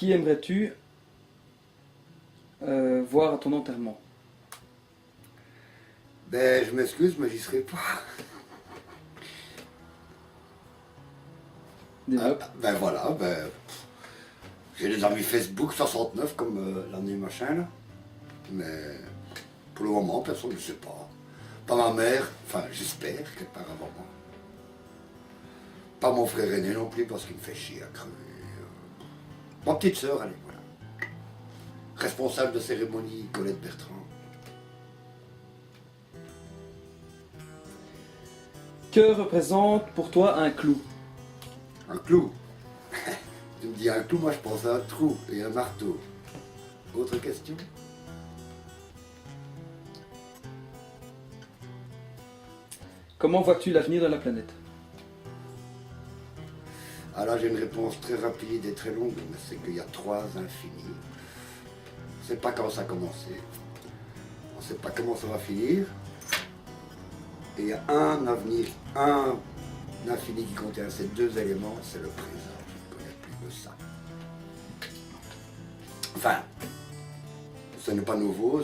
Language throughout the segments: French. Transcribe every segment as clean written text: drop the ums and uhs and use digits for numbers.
Qui aimerais-tu voir à ton enterrement? Ben, je m'excuse, mais j'y serai pas. Développe. Ben voilà, j'ai des amis Facebook 69 comme l'année machin là. Mais pour le moment, personne ne sait pas. Pas ma mère, enfin j'espère quelque part avant moi. Pas mon frère aîné non plus parce qu'il me fait chier à crever. Ma petite sœur, allez, voilà. Responsable de cérémonie, Colette Bertrand. Que représente pour toi un clou? Un clou. Tu me dis un clou, moi je pense à un trou et un marteau. Autre question? Comment vois-tu l'avenir de la planète? Ah là j'ai une réponse très rapide et très longue, mais c'est qu'il y a 3 infinis. On ne sait pas quand ça a commencé. On ne sait pas comment ça va finir. Et il y a un avenir, un infini qui contient ces 2 éléments, c'est le présent. Je ne connais plus de ça. Enfin, ce n'est pas nouveau.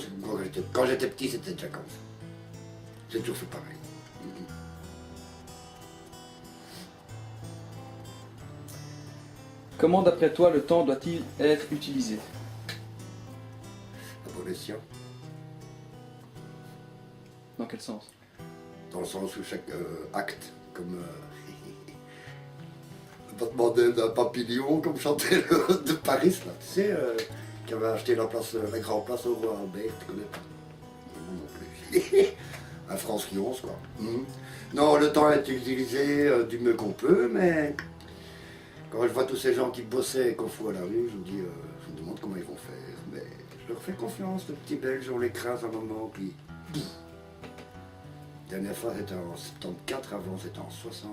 Quand j'étais petit, c'était déjà comme ça. J'ai toujours fait pareil. Comment d'après toi le temps doit-il être utilisé? À bon escient. Dans quel sens? Dans le sens où chaque acte, comme on va demander d'un papillon, comme chantait le de Paris, là, tu sais, qui avait acheté la grande place au roi Albert, tu connais pas? Non plus. Un France qui 11, quoi. Non, le temps est utilisé du mieux qu'on peut, mais quand je vois tous ces gens qui bossaient et qu'on fout à la rue, je me demande comment ils vont faire. Mais je leur fais confiance, les petits Belges, on l'écrase un moment, puis... La dernière fois c'était en 74, avant c'était en 60.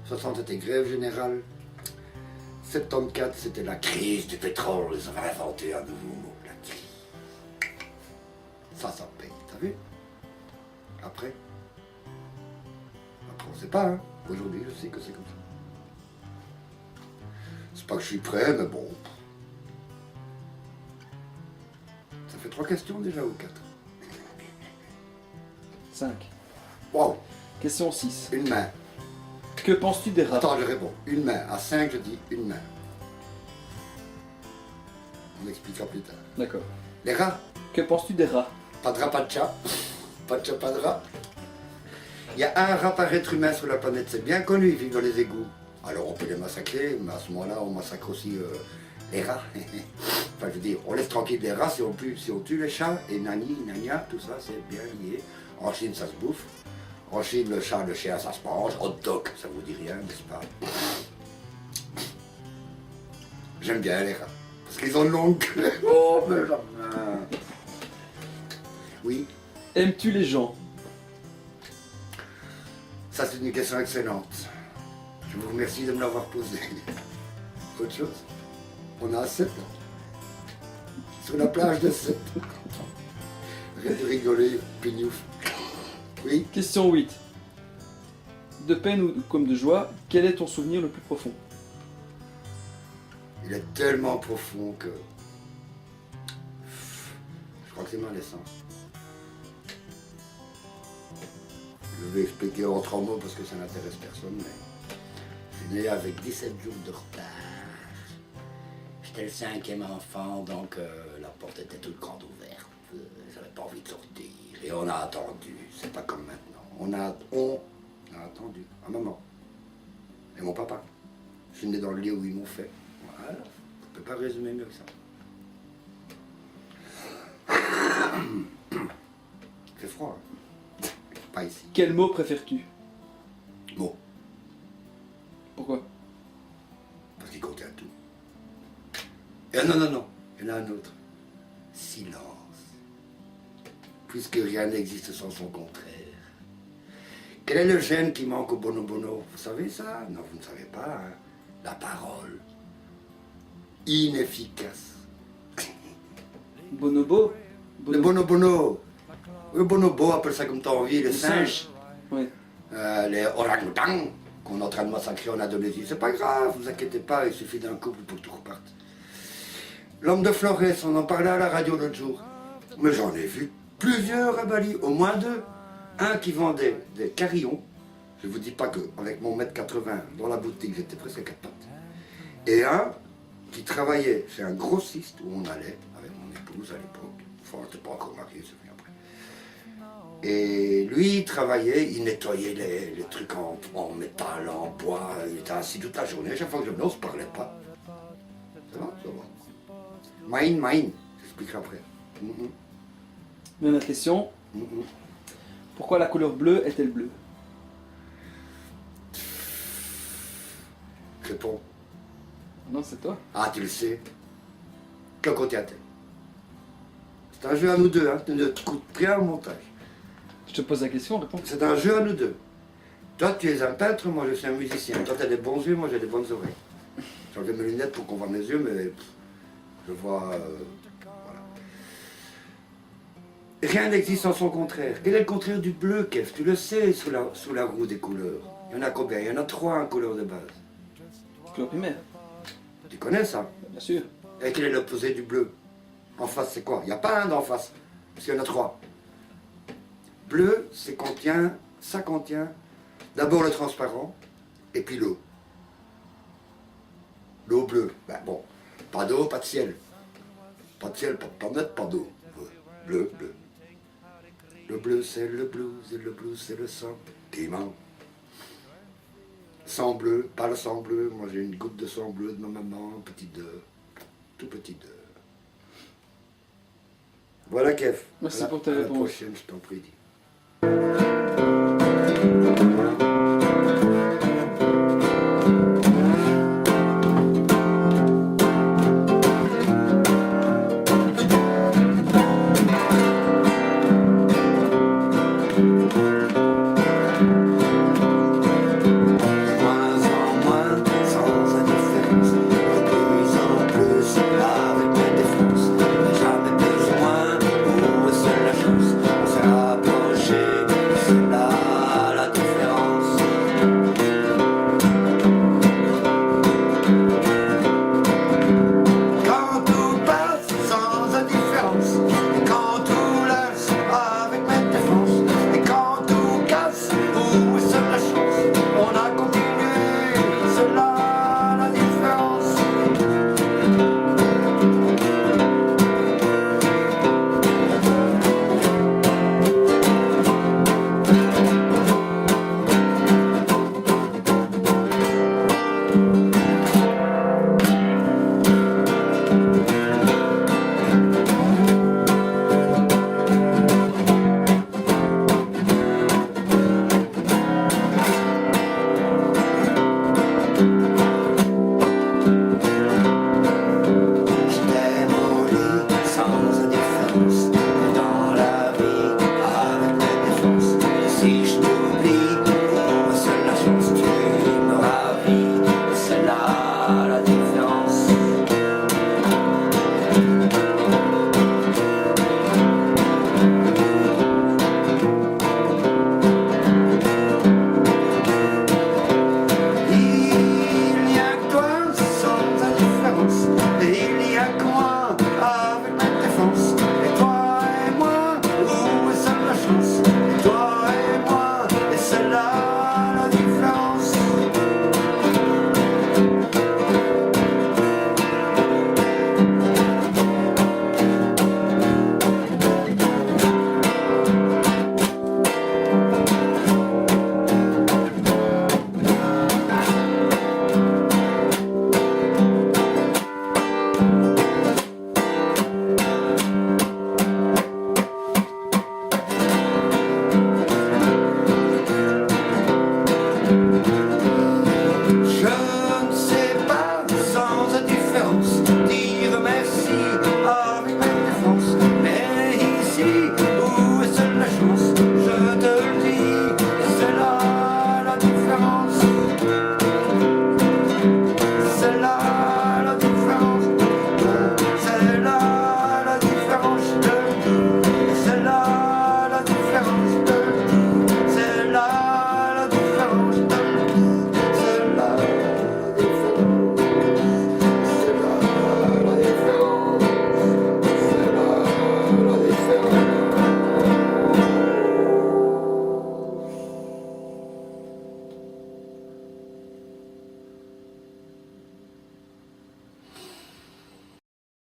60 c'était grève générale. 74 c'était la crise du pétrole, ils avaient inventé un nouveau mot, la crise. Ça paye, t'as vu? Après on sait pas, hein. Aujourd'hui je sais que c'est comme ça. C'est pas que je suis prêt, mais bon. Ça fait 3 questions déjà ou 4? 5. Wow, Question 6. une main. Que penses-tu des rats? Attends, je réponds. Une main. À 5, je dis une main. On expliquera plus tard. D'accord. Les rats? Que penses-tu des rats? Pas de rat, pas de chat. Pas de chat, pas de rat. Il y a un rat par être humain sur la planète, c'est bien connu, ils vivent dans les égouts. Alors on peut les massacrer, mais à ce moment-là, on massacre aussi les rats. Enfin, je veux dire, on laisse tranquille les rats si on tue les chats, et nani, nania, tout ça, c'est bien lié. En Chine, ça se bouffe. En Chine, le chat, le chien, ça se mange. Hot dog, ça vous dit rien, n'est-ce pas? J'aime bien les rats. Parce qu'ils ont une longue queue. Oh, mais oui, Aimes-tu les gens? ça c'est une question excellente. Je vous remercie de me l'avoir posée. Autre chose? On a à 7 ans. Sur la plage de 7 ans. Arrête de rigoler, pignouf. Oui? Question 8. De peine ou comme de joie, quel est ton souvenir le plus profond? Il est tellement profond que... Je crois que c'est ma naissance. Je vais expliquer en 3 mots parce que ça n'intéresse personne, mais... Je suis né avec 17 jours de retard. J'étais le 5e enfant, donc la porte était toute grande ouverte. J'avais pas envie de sortir. Et on a attendu, c'est pas comme maintenant. On a attendu, un maman. Et mon papa. Je suis né dans le lit où ils m'ont fait. Voilà, je peux pas résumer mieux que ça. Il fait froid, hein. Pas ici. Quel mot préfères-tu? Mot, Pourquoi? parce qu'il contient tout. Et non, il y en a un autre. Silence. Puisque rien n'existe sans son contraire. Quel est le gène qui manque au bonobono? Vous savez ça? Non, vous ne savez pas, hein? La parole. Inefficace. Bonobo? Le bonobono. Le bonobo, appelle ça comme t'as envie, les singes. Oui. Les orang-outans qu'on est en train de massacrer en Indonésie. C'est pas grave, vous inquiétez pas, il suffit d'un couple pour que tout reparte. L'homme de Flores, on en parlait à la radio l'autre jour. Mais j'en ai vu plusieurs à Bali, au moins deux. Un qui vendait des carillons. Je ne vous dis pas qu'avec mon mètre 80 dans la boutique, j'étais presque à quatre pattes. Et un qui travaillait chez un grossiste où on allait, avec mon épouse à l'époque. Enfin, on n'était pas encore mariés, c'est venu après. Et lui, il travaillait, il nettoyait les trucs en métal, en bois. Il était assis toute la journée. Chaque fois que je venais, on ne se parlait pas. Ça va, ça va. Mine, j'expliquerai après. Dernière question. Pourquoi la couleur bleue est-elle bleue? Réponds. Non, c'est toi. Ah, tu le sais. Quel côté a-t-elle? C'est un jeu à nous deux, hein. Ne te coûte rien au montage. Je te pose la question, réponds. C'est un jeu à nous deux. Toi, tu es un peintre, moi je suis un musicien. Toi, tu as des bons yeux, moi j'ai des bonnes oreilles. J'ai enlevé mes lunettes pour qu'on voit mes yeux, mais je vois... voilà. Rien n'existe en son contraire. Quel est le contraire du bleu, Kev? Tu le sais, sous la roue des couleurs. Il y en a combien? Il y en a 3 en couleur de base. Couleur primaire. Tu connais ça? Bien sûr. Et quel est l'opposé du bleu? En face, c'est quoi? Il n'y a pas un d'en face, parce qu'il y en a 3. Bleu, ça contient d'abord le transparent, et puis l'eau. L'eau bleue. Ben bon, pas d'eau, pas de ciel. Pas de ciel, pas de planète, pas d'eau. Bleu, bleu. Le bleu, c'est le blues, et le blues, c'est le sentiment. Sang bleu, pas le sang bleu. Moi, j'ai une goutte de sang bleu de ma maman, tout petit de. Voilà, Kev. Merci pour tes réponses. À la prochaine, je t'en prie.